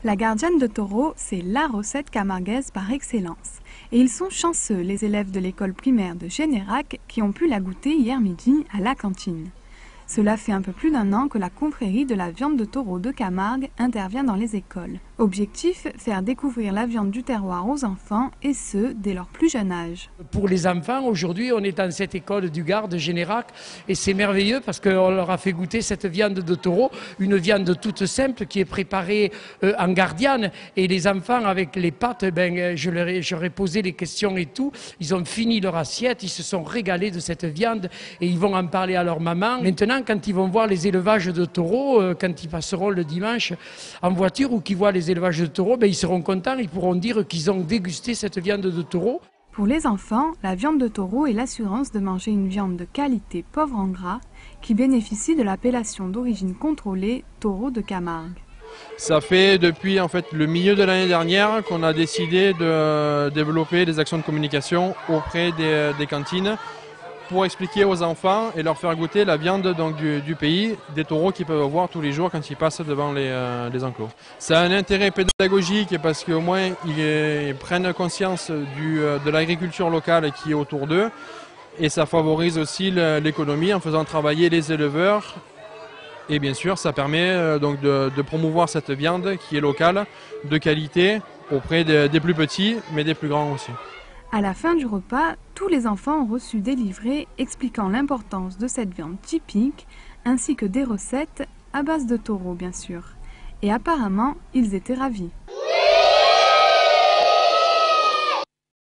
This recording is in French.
La gardienne de taureau, c'est la recette camarguaise par excellence. Et ils sont chanceux, les élèves de l'école primaire de Générac, qui ont pu la goûter hier midi à la cantine. Cela fait un peu plus d'un an que la confrérie de la viande de taureau de Camargue intervient dans les écoles. Objectif, faire découvrir la viande du terroir aux enfants, et ce, dès leur plus jeune âge. Pour les enfants, aujourd'hui, on est dans cette école du Gard de Générac, et c'est merveilleux parce qu'on leur a fait goûter cette viande de taureau, une viande toute simple qui est préparée en gardienne. Et les enfants, avec les pâtes, je leur ai posé les questions et tout. Ils ont fini leur assiette, ils se sont régalés de cette viande et ils vont en parler à leur maman. Maintenant, quand ils vont voir les élevages de taureaux, quand ils passeront le dimanche en voiture ou qu'ils voient les élevages de taureaux, ils seront contents, ils pourront dire qu'ils ont dégusté cette viande de taureau. Pour les enfants, la viande de taureau est l'assurance de manger une viande de qualité pauvre en gras qui bénéficie de l'appellation d'origine contrôlée taureau de Camargue. Ça fait depuis le milieu de l'année dernière qu'on a décidé de développer des actions de communication auprès des cantines pour expliquer aux enfants et leur faire goûter la viande du pays, des taureaux qu'ils peuvent voir tous les jours quand ils passent devant les enclos. Ça a un intérêt pédagogique parce qu'au moins ils prennent conscience de l'agriculture locale qui est autour d'eux et ça favorise aussi l'économie en faisant travailler les éleveurs. Et bien sûr, ça permet de promouvoir cette viande qui est locale, de qualité, auprès des plus petits, mais des plus grands aussi. À la fin du repas, tous les enfants ont reçu des livrets expliquant l'importance de cette viande typique, ainsi que des recettes à base de taureau bien sûr. Et apparemment, ils étaient ravis.